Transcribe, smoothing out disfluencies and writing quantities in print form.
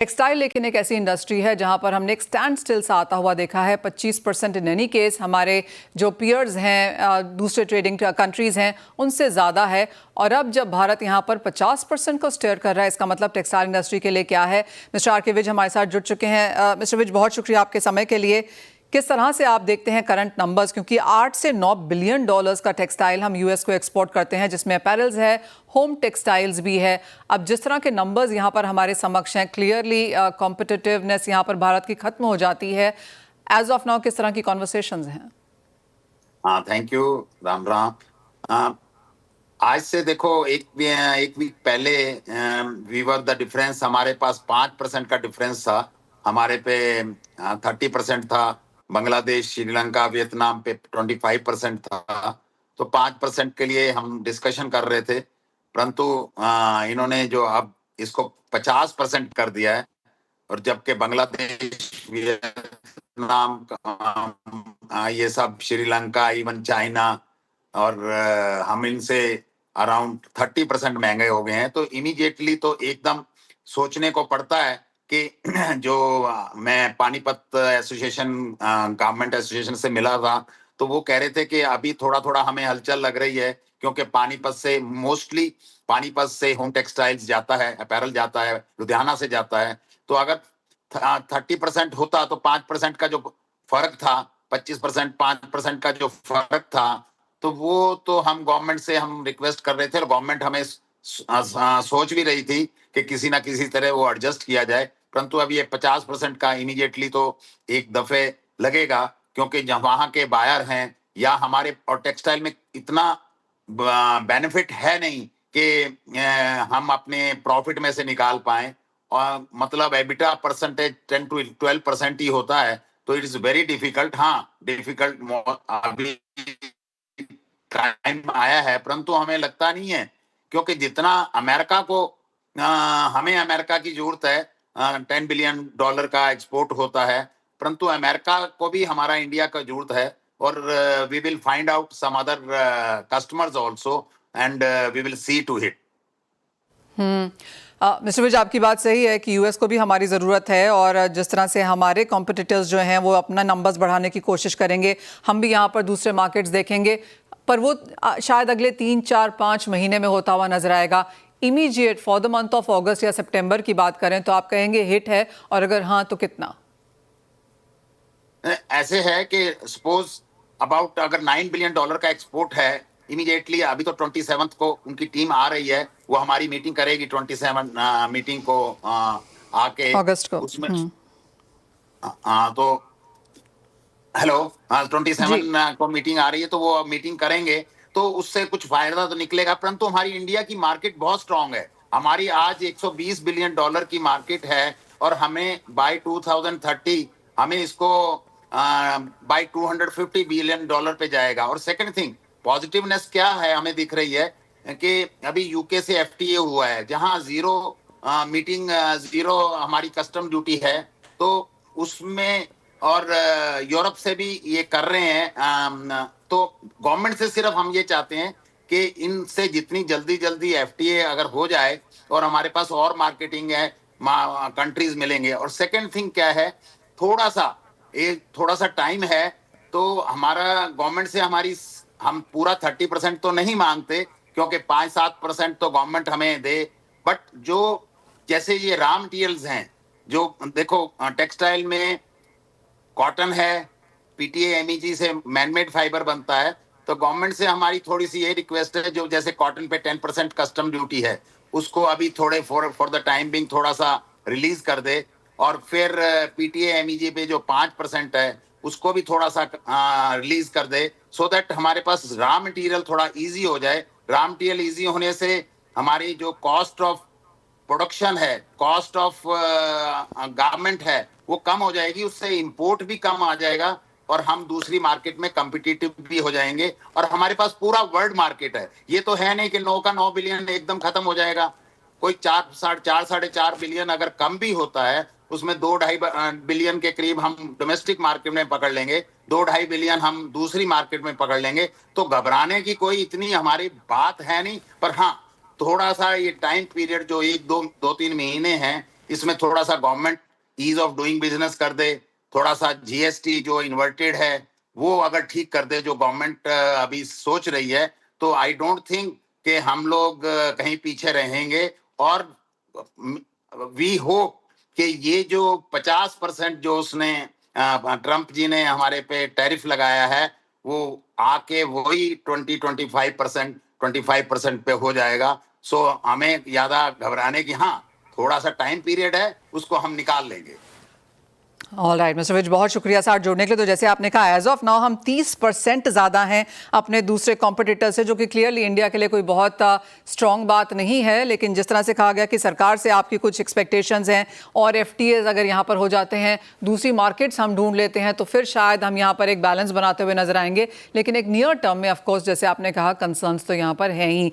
Textile लेकिन एक ऐसी इंडस्ट्री है जहां पर हमने एक स्टैंड स्टिल सा आता हुआ देखा है। 25% इन एनी केस हमारे जो पियर्स हैं दूसरे ट्रेडिंग कंट्रीज हैं उनसे ज़्यादा है। और अब जब भारत यहां पर 50% को स्टेयर कर रहा है, इसका मतलब टेक्सटाइल इंडस्ट्री के लिए क्या है। मिस्टर आर के विज हमारे साथ जुड़ चुके हैं। मिस्टर विज, बहुत शुक्रिया आपके समय के लिए। किस तरह से आप देखते हैं करंट नंबर्स, क्योंकि 8 से 9 बिलियन डॉलर्स का टेक्सटाइल हम यूएस को एक्सपोर्ट करते हैं, जिसमें अपैरल्स है, होम टेक्सटाइल्स भी है। अब जिस तरह के नंबर्स यहाँ पर हमारे समक्ष हैं, क्लियरली कॉम्पिटिटिवनेस यहाँ पर भारत की खत्म हो जाती है। एज ऑफ नाउ किस तरह की कॉन्वर्सेशंस हैं? हाँ, थैंक यू। राम राम। आज से देखो एक वीक पहले वी वर द डिफरेंस, हमारे पास 5% का डिफरेंस था। हमारे पे 30% था। बांग्लादेश, श्रीलंका, वियतनाम पे 25% था। तो 5% के लिए हम डिस्कशन कर रहे थे, परंतु इन्होंने जो अब इसको 50% कर दिया है। और जबकि बांग्लादेश, वियतनाम, ये सब, श्रीलंका, इवन चाइना और हम इनसे अराउंड 30% महंगे हो गए हैं। तो इमीडिएटली तो एकदम सोचने को पड़ता है कि जो मैं पानीपत एसोसिएशन, गवर्नमेंट एसोसिएशन से मिला था, तो वो कह रहे थे कि अभी थोड़ा थोड़ा हमें हलचल लग रही है, क्योंकि पानीपत से होम टेक्सटाइल्स जाता है, अपैरल जाता है, लुधियाना से जाता है। तो अगर 30% होता तो 5% का जो फर्क था, 25%, 5% का जो फर्क था, तो वो तो हम गवर्नमेंट से हम रिक्वेस्ट कर रहे थे और गवर्नमेंट हमें सोच भी रही थी कि किसी ना किसी तरह वो एडजस्ट किया जाए। परंतु अब ये 50% का इमीडिएटली तो एक दफे लगेगा, क्योंकि जहाँ वहां के बायर हैं या हमारे, और टेक्सटाइल में इतना बेनिफिट है नहीं कि हम अपने प्रॉफिट में से निकाल पाए। और मतलब एबिटा परसेंटेज 10 to 12% ही होता है, तो इट इज वेरी डिफिकल्ट। हाँ, डिफिकल्ट अभी टाइम आया है, परंतु हमें लगता नहीं है, क्योंकि जितना अमेरिका को हमें अमेरिका की जरूरत है, $10 बिलियन का एक्सपोर्ट होता है, परंतु अमेरिका को भी हमारा इंडिया का जरूरत है। और we will find out some other customers also, and we will see to it. Mister Vij, आपकी बात सही है कि यूएस को भी हमारी ज़रूरत है, और जिस तरह से हमारे कॉम्पिटिटर्स जो हैं वो अपना नंबर्स बढ़ाने की कोशिश करेंगे, हम भी यहाँ पर दूसरे मार्केट्स देखेंगे, पर वो शायद अगले 3, 4, 5 महीने में होता हुआ नजर आएगा। Immediate for the month of अगस्त या सितंबर की बात करें तो आप कहेंगे हिट है, और अगर हाँ तो कितना? ऐसे है कि सपोज अबाउट अगर $9 बिलियन का एक्सपोर्ट है, इमीडिएटली अभी तो 27 को उनकी टीम आ रही है, वो हमारी मीटिंग करेगी 27 मीटिंग को आके अगस्त को। उसमें तो हेलो, हाँ, 27 को मीटिंग आ रही है, तो वो मीटिंग करेंगे, तो उससे कुछ फायदा तो निकलेगा। परंतु हमारी इंडिया की मार्केट बहुत स्ट्रांग है। हमारी आज $120 बिलियन की मार्केट है, और हमें बाय 2030 हमें इसको बाय $250 बिलियन पे जाएगा। और सेकंड थिंग, पॉजिटिवनेस क्या है हमें दिख रही है कि अभी यूके से एफटीए हुआ है, जहां जीरो हमारी कस्टम ड्यूटी है, तो उसमें, और यूरोप से भी ये कर रहे हैं। तो गवर्नमेंट से सिर्फ हम ये चाहते हैं कि इनसे जितनी जल्दी एफटीए अगर हो जाए, और हमारे पास और मार्केटिंग है, कंट्रीज मिलेंगे। और सेकंड थिंग क्या है, थोड़ा सा टाइम है, तो हमारा गवर्नमेंट से हम पूरा 30% तो नहीं मांगते, क्योंकि 5-7% तो गवर्नमेंट हमें दे। बट जो जैसे ये रॉ मटेरियल्स हैं, जो देखो टेक्सटाइल में कॉटन है, पीटीए एमईजी से मैनमेड फाइबर बनता है, तो गवर्नमेंट से हमारी थोड़ी सी ये रिक्वेस्ट है, जो जैसे कॉटन पे 10% कस्टम ड्यूटी है, उसको अभी थोड़े फॉर द टाइम बिंग थोड़ा सा रिलीज कर दे। और फिर पीटीए एमईजी पे जो 5% है, उसको भी थोड़ा सा रिलीज कर दे, सो दैट हमारे पास रॉ मटेरियल थोड़ा इजी हो जाए। रॉ मटेरियल इजी होने से हमारी जो कॉस्ट ऑफ प्रोडक्शन है, कॉस्ट ऑफ गारमेंट है, वो कम हो जाएगी, उससे इंपोर्ट भी कम आ जाएगा, और हम दूसरी मार्केट में कम्पिटिटिव भी हो जाएंगे। और हमारे पास पूरा वर्ल्ड मार्केट है। ये तो है नहीं कि 9 का 9 बिलियन एकदम खत्म हो जाएगा। कोई 4-4.5 बिलियन अगर कम भी होता है, उसमें 2-2.5 बिलियन के करीब हम डोमेस्टिक मार्केट में पकड़ लेंगे, 2-2.5 बिलियन हम दूसरी मार्केट में पकड़ लेंगे। तो घबराने की कोई इतनी हमारी बात है नहीं। पर हाँ, थोड़ा सा ये टाइम पीरियड जो 1-2-3 महीने हैं, इसमें थोड़ा सा government ease of doing business कर दे, थोड़ा सा जीएसटी जो इन्वर्टेड है वो अगर ठीक कर दे, जो गवर्नमेंट अभी सोच रही है, तो आई डोंट थिंक कि हम लोग कहीं पीछे रहेंगे। और वी होप कि ये जो 50% जो उसने ट्रंप जी ने हमारे पे टैरिफ लगाया है वो आके वही 25% पे हो जाएगा। सो हमें ज्यादा घबराने की, हाँ थोड़ा सा टाइम पीरियड है, उसको हम निकाल लेंगे। ऑल राइट मिस्टर विज, बहुत शुक्रिया साथ जुड़ने के लिए। तो जैसे आपने कहा एज ऑफ नाउ हम 30% ज़्यादा हैं अपने दूसरे कॉम्पिटिटर से, जो कि क्लियरली इंडिया के लिए कोई बहुत स्ट्रॉन्ग बात नहीं है। लेकिन जिस तरह से कहा गया कि सरकार से आपकी कुछ एक्सपेक्टेशंस हैं और एफटीएज अगर यहाँ पर हो जाते हैं, दूसरी मार्केट्स हम ढूंढ लेते हैं, तो फिर शायद हम यहाँ पर एक बैलेंस बनाते हुए नजर आएंगे। लेकिन एक नियर टर्म में ऑफकोर्स जैसे आपने कहा कंसर्न्स तो यहाँ पर हैं ही।